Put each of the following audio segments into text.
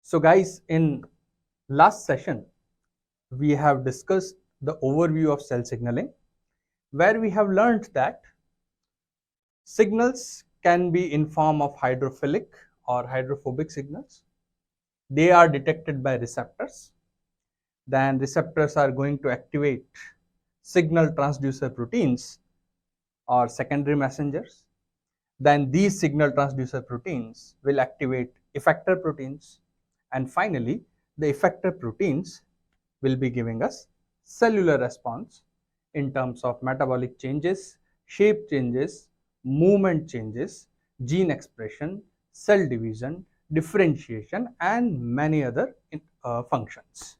So guys, in last session, we have discussed the overview of cell signaling, where we have learned that signals can be in form of hydrophilic or hydrophobic signals. They are detected by receptors. Then receptors are going to activate signal transducer proteins or secondary messengers. Then these signal transducer proteins will activate effector proteins. And finally, the effector proteins will be giving us cellular response in terms of metabolic changes, shape changes, movement changes, gene expression, cell division, differentiation, and many other functions.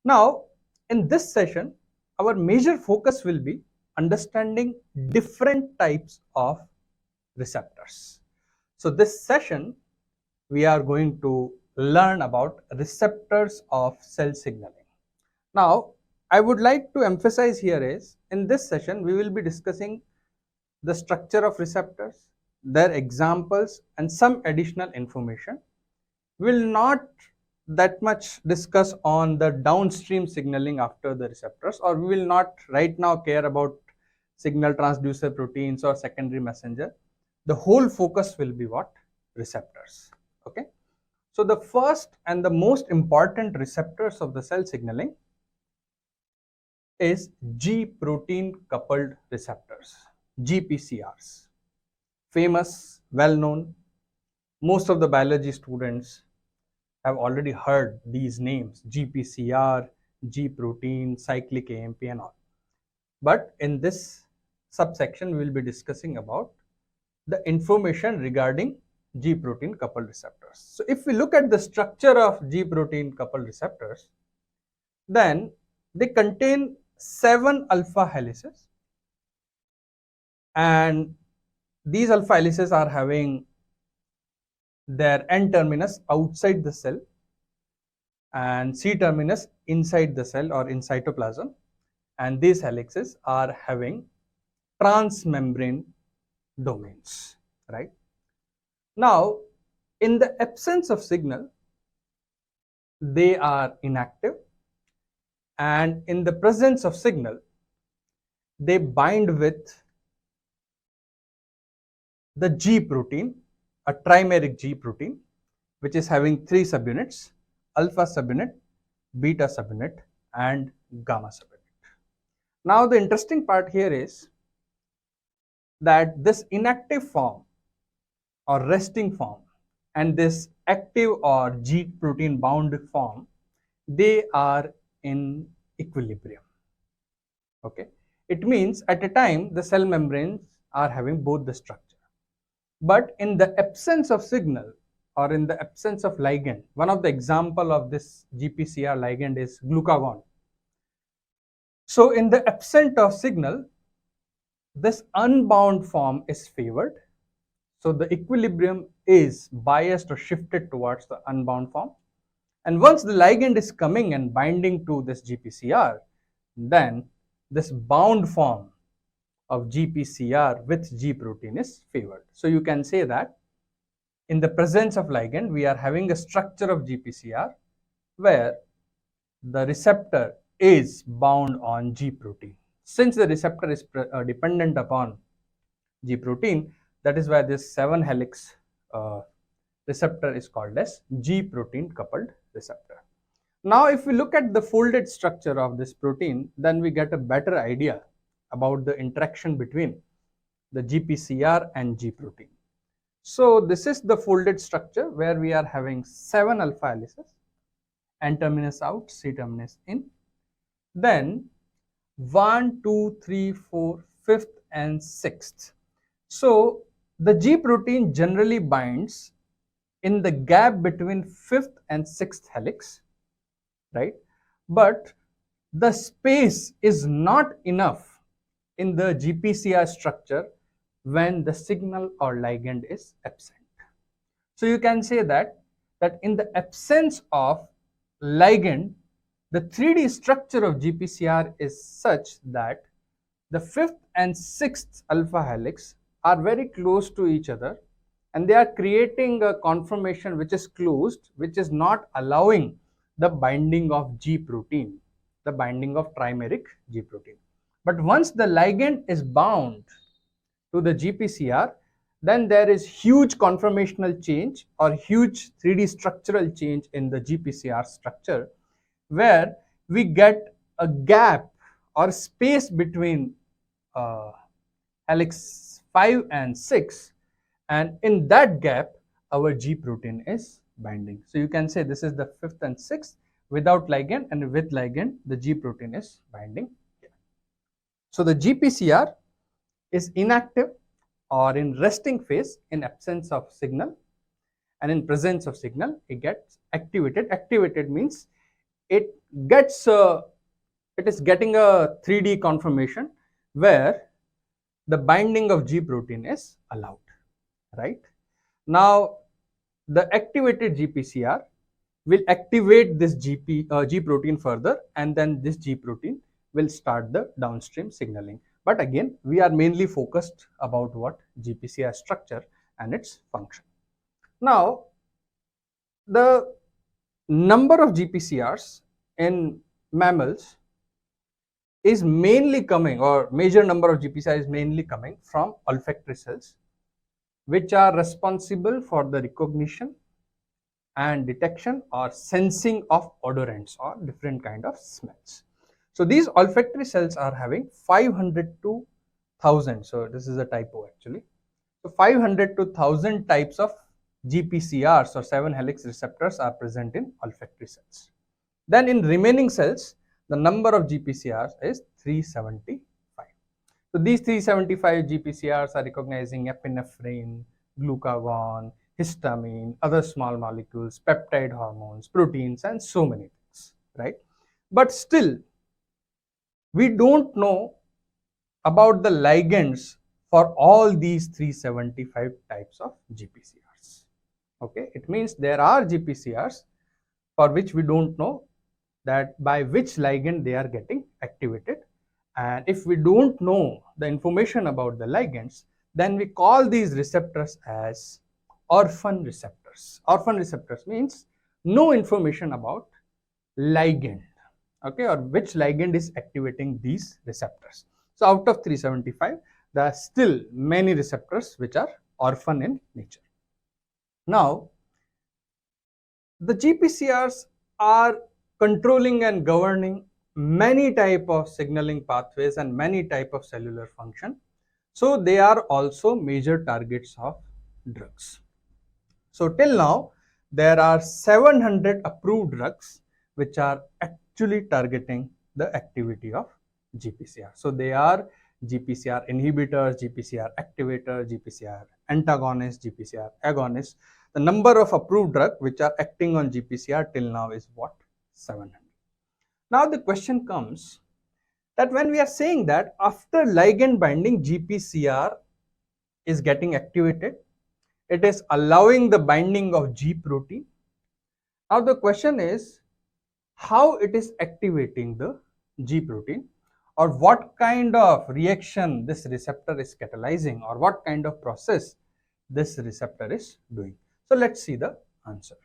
Now, in this session, our major focus will be understanding different types of receptors. So this session, we are going to learn about receptors of cell signaling. Now, I would like to emphasize here is, in this session, we will be discussing the structure of receptors, their examples, and some additional information. We will not that much discuss on the downstream signaling after the receptors, or we will not right now care about signal transducer proteins or secondary messenger. The whole focus will be what? Receptors. Okay. So the first and the most important receptors of the cell signaling is G protein coupled receptors, GPCRs. Famous, well known. Most of the biology students have already heard these names: GPCR, G protein, cyclic AMP, and all. But in this subsection, we will be discussing about the information regarding G protein coupled receptors. So if we look at the structure of G protein coupled receptors, then they contain 7 alpha helices, and these alpha helices are having their N terminus outside the cell and C terminus inside the cell or in cytoplasm, and these helices are having transmembrane domains, right? Now, in the absence of signal, they are inactive, and in the presence of signal, they bind with the G protein, a trimeric G protein, which is having 3 subunits: alpha subunit, beta subunit, and gamma subunit. Now, the interesting part here is that this inactive form or resting form and this active or G protein bound form, they are in equilibrium. Okay, it means at a time the cell membranes are having both the structure. But in the absence of signal or in the absence of ligand, one of the example of this GPCR ligand is glucagon. So in the absence of signal, this unbound form is favored. So the equilibrium is biased or shifted towards the unbound form. And once the ligand is coming and binding to this GPCR, then this bound form of GPCR with G protein is favored. So you can say that in the presence of ligand, we are having a structure of GPCR where the receptor is bound on G protein. Since the receptor is dependent upon G protein, that is why this 7 helix receptor is called as G protein coupled receptor. Now, if we look at the folded structure of this protein, then we get a better idea about the interaction between the GPCR and G protein. So this is the folded structure where we are having 7 alpha helices, N terminus out, C terminus in. Then 1, 2, 3, 4, 5th and 6th. So the G protein generally binds in the gap between 5th and 6th helix, right? But the space is not enough in the GPCR structure when the signal or ligand is absent. So you can say that in the absence of ligand, the 3D structure of GPCR is such that the 5th and 6th alpha helix are very close to each other, and they are creating a conformation which is closed, which is not allowing the binding of G protein, the binding of trimeric G protein. But once the ligand is bound to the GPCR, then there is huge conformational change or huge 3D structural change in the GPCR structure, where we get a gap or space between uh, helix 5 and 6, and in that gap our G protein is binding. So you can say this is the 5th and 6th without ligand, and with ligand the G protein is binding. So the GPCR is inactive or in resting phase in absence of signal, and in presence of signal it gets activated. Activated means it gets it is getting a 3D conformation where the binding of G protein is allowed, right? Now the activated GPCR will activate this G protein further, and then this G protein will start the downstream signaling. But again, we are mainly focused about what GPCR structure and its function. Now, the number of GPCRs in mammals is mainly coming, or major number of GPCR is mainly coming from olfactory cells, which are responsible for the recognition and detection or sensing of odorants or different kind of smells. So these olfactory cells are having 500 to 1000. So this is a typo actually. So 500 to 1000 types of GPCRs or 7 helix receptors are present in olfactory cells. Then in remaining cells, the number of GPCRs is 375. So these 375 GPCRs are recognizing epinephrine, glucagon, histamine, other small molecules, peptide hormones, proteins, and so many things, right? But still, we don't know about the ligands for all these 375 types of GPCRs. Okay, it means there are GPCRs for which we don't know that by which ligand they are getting activated. And if we don't know the information about the ligands, then we call these receptors as orphan receptors. Orphan receptors means no information about ligand, okay, or which ligand is activating these receptors. So out of 375, there are still many receptors which are orphan in nature. Now, the GPCRs are controlling and governing many type of signaling pathways and many type of cellular function. So they are also major targets of drugs. So till now, there are 700 approved drugs which are actually targeting the activity of GPCR. So they are GPCR inhibitors, GPCR activators, GPCR antagonists, GPCR agonists. The number of approved drugs which are acting on GPCR till now is what? 700. Now the question comes that when we are saying that after ligand binding GPCR is getting activated, it is allowing the binding of G protein. Now the question is how it is activating the G protein, or what kind of reaction this receptor is catalyzing, or what kind of process this receptor is doing. So let's see the answer.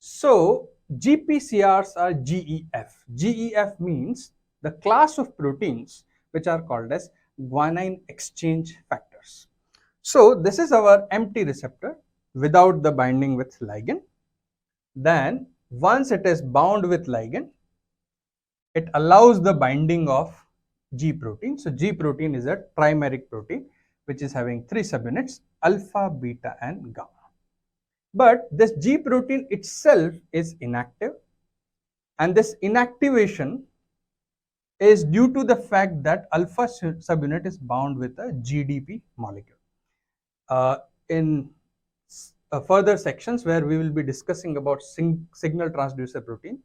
So GPCRs are GEF. GEF means the class of proteins which are called as guanine exchange factors. So this is our empty receptor without the binding with ligand. Then once it is bound with ligand, it allows the binding of G protein. So G protein is a trimeric protein which is having 3 subunits, alpha, beta and gamma. But this G protein itself is inactive, and this inactivation is due to the fact that alpha subunit is bound with a GDP molecule. In further sections where we will be discussing about signal transducer protein,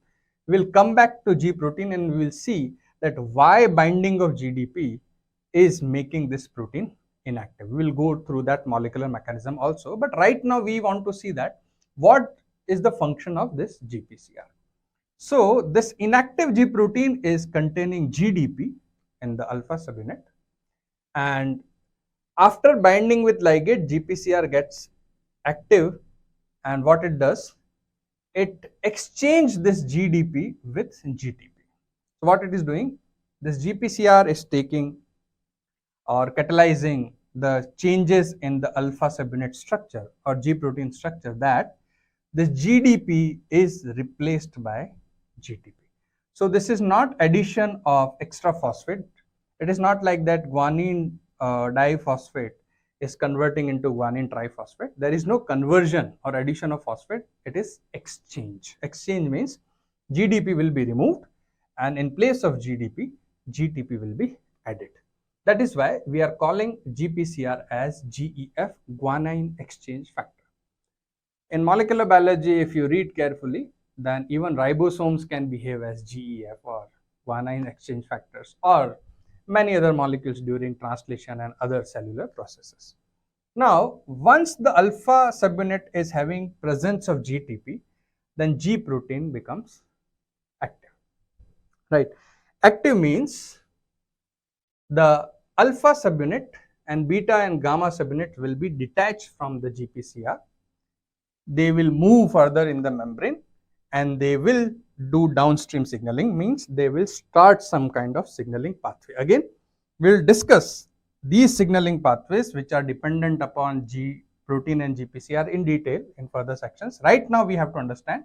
we will come back to G protein and we will see that why binding of GDP is making this protein inactive. We will go through that molecular mechanism also, but right now we want to see that what is the function of this GPCR. So this inactive G protein is containing GDP in the alpha subunit, and After binding with ligand, GPCR gets active, and what it does, it exchanges this GDP with GTP. So what it is doing, this GPCR is taking or catalyzing the changes in the alpha subunit structure or G protein structure, that this GDP is replaced by GTP. So this is not addition of extra phosphate. It is not like that guanine diphosphate is converting into guanine triphosphate. There is no conversion or addition of phosphate. It is exchange. Exchange means GDP will be removed, and in place of GDP, GTP will be added. That is why we are calling GPCR as GEF, guanine exchange factor. In molecular biology, if you read carefully, then even ribosomes can behave as GEF or guanine exchange factors, or many other molecules during translation and other cellular processes. Now, once the alpha subunit is having presence of GTP, then G protein becomes active. Right? Active means the alpha subunit and beta and gamma subunit will be detached from the GPCR. They will move further in the membrane and they will do downstream signaling, means they will start some kind of signaling pathway. Again, we will discuss these signaling pathways which are dependent upon G protein and GPCR in detail in further sections. Right now we have to understand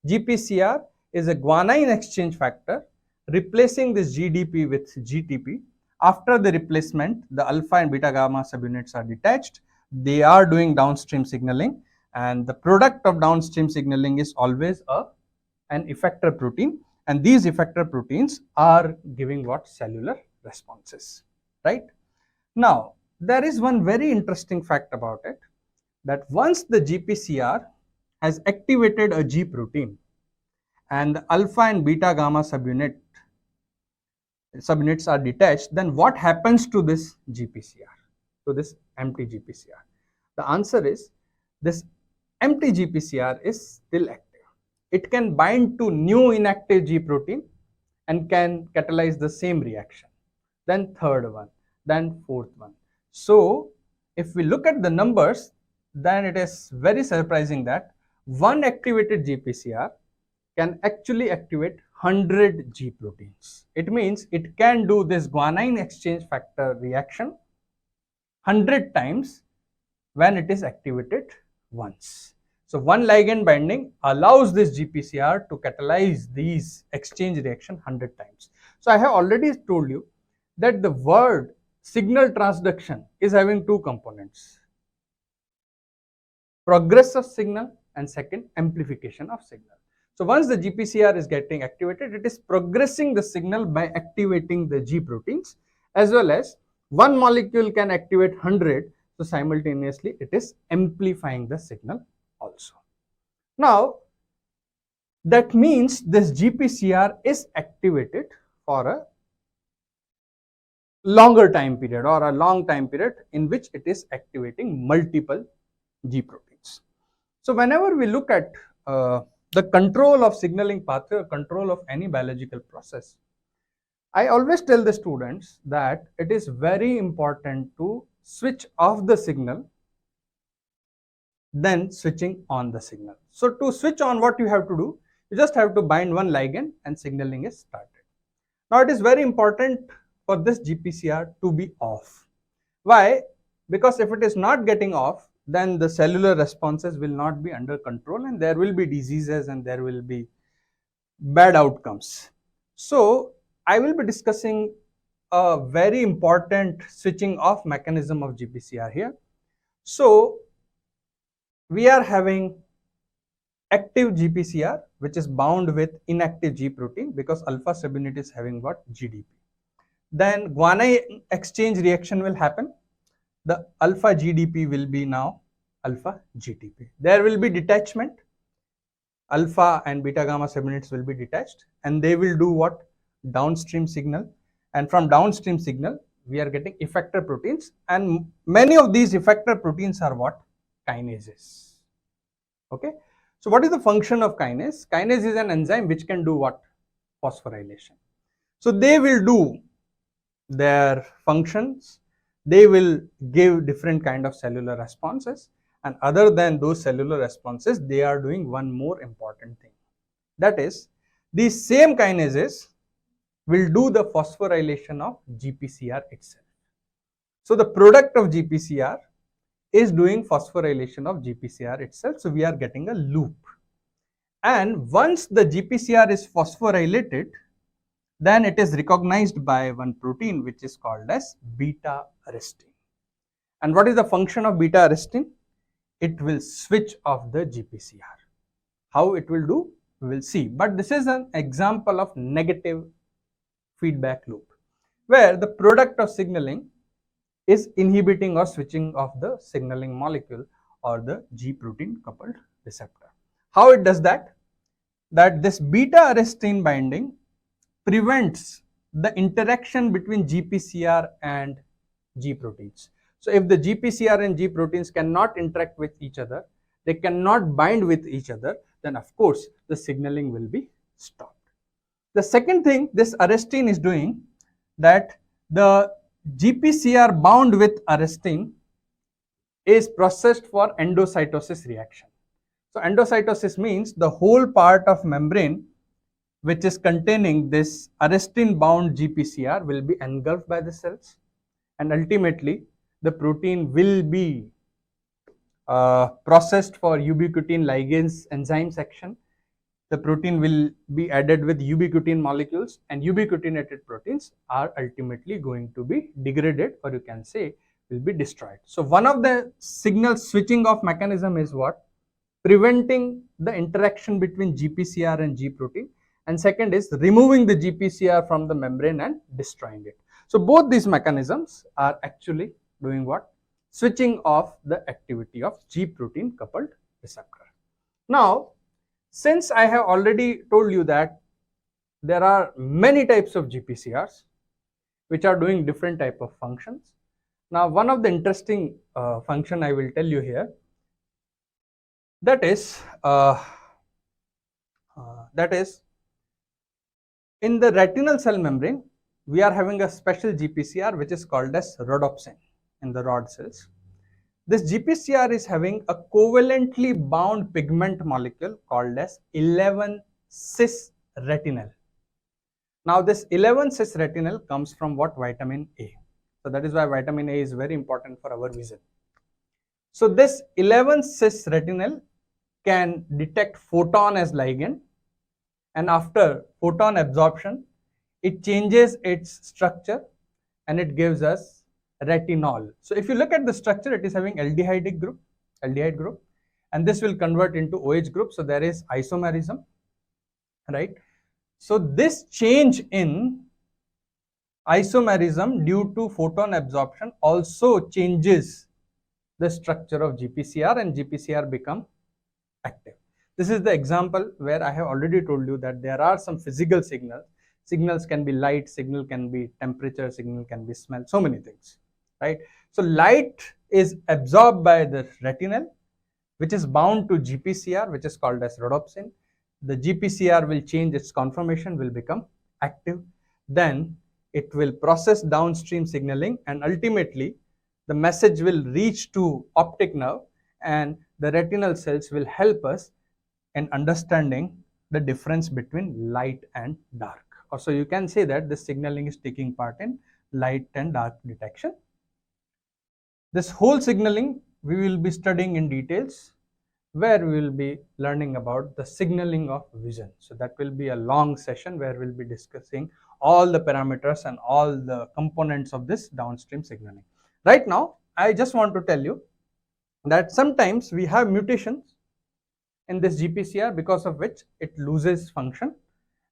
GPCR is a guanine exchange factor replacing this GDP with GTP. After the replacement, the alpha and beta gamma subunits are detached. They are doing downstream signaling, and the product of downstream signaling is always an effector protein, and these effector proteins are giving what? Cellular responses, right? Now, there is one very interesting fact about it, that once the GPCR has activated a G protein and the alpha and beta gamma subunits are detached, then what happens to this GPCR, to this empty GPCR? The answer is, this empty GPCR is still active. It can bind to new inactive G protein and can catalyze the same reaction, then third one, then fourth one. So if we look at the numbers, then it is very surprising that one activated GPCR can actually activate 100 G proteins. It means it can do this guanine exchange factor reaction 100 times when it is activated once. So one ligand binding allows this GPCR to catalyze these exchange reaction 100 times. So I have already told you that the word signal transduction is having two components: progress of signal and second, amplification of signal. So once the GPCR is getting activated, it is progressing the signal by activating the G proteins, as well as one molecule can activate 100, so simultaneously it is amplifying the signal also. Now, that means this GPCR is activated for a longer time period or a long time period in which it is activating multiple G proteins. So whenever we look at the control of signaling pathway or control of any biological process, I always tell the students that it is very important to switch off the signal, then switching on the signal. So to switch on, what you have to do, you just have to bind one ligand and signaling is started. Now it is very important for this GPCR to be off. Why? Because if it is not getting off, then the cellular responses will not be under control and there will be diseases and there will be bad outcomes. So I will be discussing a very important switching off mechanism of GPCR here. So we are having active GPCR which is bound with inactive G protein because alpha subunit is having what? GDP. Then guanine exchange reaction will happen. The alpha GDP will be now alpha GTP. There will be detachment. Alpha and beta gamma subunits will be detached and they will do what? Downstream signal. And from downstream signal, we are getting effector proteins, and many of these effector proteins are what? Kinases. Okay. So what is the function of kinase? Kinase is an enzyme which can do what? Phosphorylation. So they will do their functions. they will give different kind of cellular responses, and other than those cellular responses, they are doing one more important thing. That is, these same kinases will do the phosphorylation of GPCR itself. So the product of GPCR is doing phosphorylation of GPCR itself. So we are getting a loop. And once the GPCR is phosphorylated, then it is recognized by one protein which is called as beta arrestin. And what is the function of beta arrestin? It will switch off the GPCR. How it will do, we will see. But this is an example of negative feedback loop, where the product of signaling is inhibiting or switching off the signaling molecule or the G protein coupled receptor. How it does that? That this beta arrestin binding prevents the interaction between GPCR and G proteins. So if the GPCR and G proteins cannot interact with each other, they cannot bind with each other, then of course the signaling will be stopped. The second thing this arrestin is doing, that the GPCR bound with arrestin is processed for endocytosis reaction. So endocytosis means the whole part of membrane which is containing this arrestin bound GPCR will be engulfed by the cells, and ultimately the protein will be processed for ubiquitin ligase enzyme action. The protein will be added with ubiquitin molecules, and ubiquitinated proteins are ultimately going to be degraded, or you can say will be destroyed. So one of the signal switching off mechanism is what? Preventing the interaction between GPCR and G protein, and second is removing the GPCR from the membrane and destroying it. So both these mechanisms are actually doing what? Switching off the activity of G protein coupled receptor. Now, since I have already told you that there are many types of GPCRs which are doing different type of functions. Now, one of the interesting function I will tell you here, that is in the retinal cell membrane, we are having a special GPCR which is called as rhodopsin in the rod cells. This GPCR is having a covalently bound pigment molecule called as 11-cis-retinal. Now this 11-cis-retinal comes from what? Vitamin A. So that is why vitamin A is very important for our vision. So this 11-cis-retinal can detect photon as ligand, and after photon absorption, it changes its structure and it gives us retinol. So if you look at the structure, it is having aldehyde group, and this will convert into OH group. So there is isomerism, right? So this change in isomerism due to photon absorption also changes the structure of GPCR, and GPCR become active. This is the example where I have already told you that there are some physical signals. Signals can be light, signal can be temperature, signal can be smell, so many things, right? So light is absorbed by the retinal, which is bound to GPCR, which is called as rhodopsin. The GPCR will change its conformation, will become active. Then it will process downstream signaling, and ultimately the message will reach to optic nerve, and the retinal cells will help us in understanding the difference between light and dark. Also, you can say that the signaling is taking part in light and dark detection. This whole signaling we will be studying in details, where we will be learning about the signaling of vision. So that will be a long session where we'll be discussing all the parameters and all the components of this downstream signaling. Right now, I just want to tell you that sometimes we have mutations in this GPCR, because of which it loses function,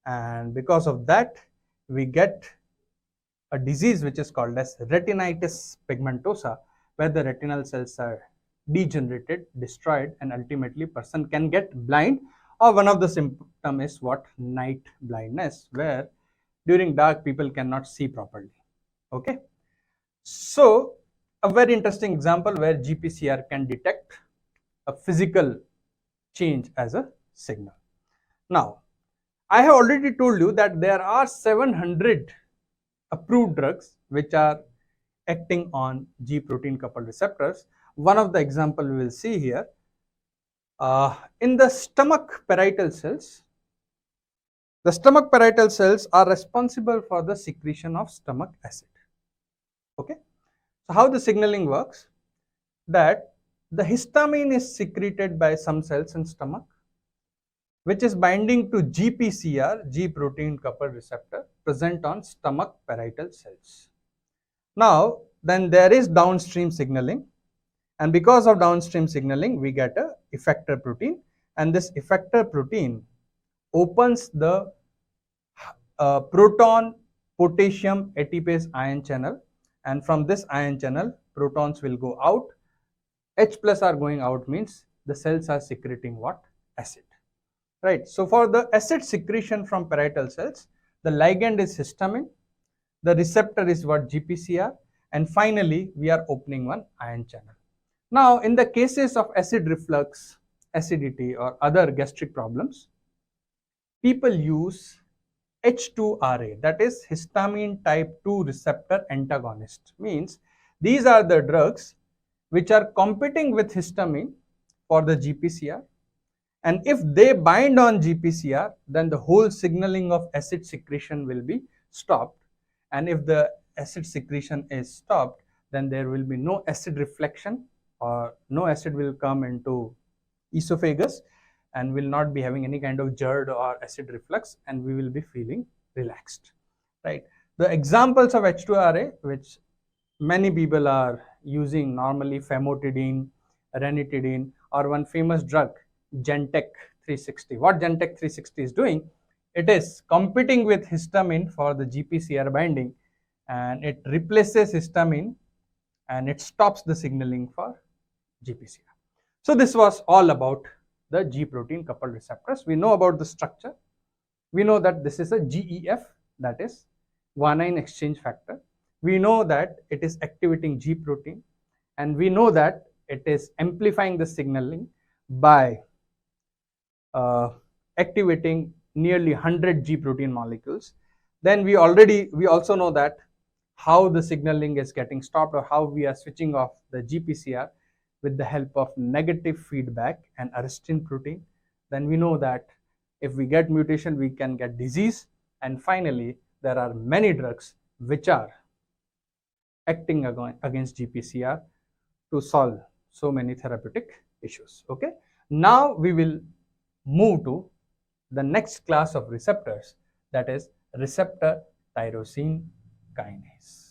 and because of that we get a disease which is called as retinitis pigmentosa, where the retinal cells are degenerated, destroyed, and ultimately person can get blind, or one of the symptom is what? Night blindness, where during dark people cannot see properly. Okay, so a very interesting example where GPCR can detect a physical change as a signal. Now, I have already told you that there are 700 approved drugs which are acting on G protein coupled receptors. One of the example we will see here, in the stomach parietal cells. The stomach parietal cells are responsible for the secretion of stomach acid. Okay, so how the signaling works, that the histamine is secreted by some cells in stomach, which is binding to GPCR, G protein coupled receptor, present on stomach parietal cells. Now, then there is downstream signaling, and because of downstream signaling, we get a effector protein, and this effector protein opens the proton potassium ATPase ion channel, and from this ion channel, protons will go out. H plus are going out means the cells are secreting what? Acid. Right. So for the acid secretion from parietal cells, the ligand is histamine, the receptor is what? GPCR, and finally we are opening one ion channel. Now in the cases of acid reflux, acidity or other gastric problems, people use H2RA, that is histamine type 2 receptor antagonist. Means these are the drugs which are competing with histamine for the GPCR, and if they bind on GPCR, then the whole signaling of acid secretion will be stopped, and if the acid secretion is stopped, then there will be no acid reflection, or no acid will come into esophagus and will not be having any kind of GERD or acid reflux, and we will be feeling relaxed, right? The examples of H2RA which many people are using normally, famotidine, ranitidine, or one famous drug Gentech 360. What Gentech 360 is doing, it is competing with histamine for the GPCR binding, and it replaces histamine and it stops the signaling for GPCR. So this was all about the G protein coupled receptors. We know about the structure. We know that this is a GEF, that is guanine exchange factor. We know that it is activating G protein, and we know that it is amplifying the signaling by activating nearly 100 G protein molecules. Then we also know that how the signaling is getting stopped, or how we are switching off the GPCR with the help of negative feedback and arrestin protein. Then we know that if we get mutation, we can get disease. And finally, there are many drugs which are acting against GPCR to solve so many therapeutic issues. Okay, now we will move to the next class of receptors, that is receptor tyrosine kinase.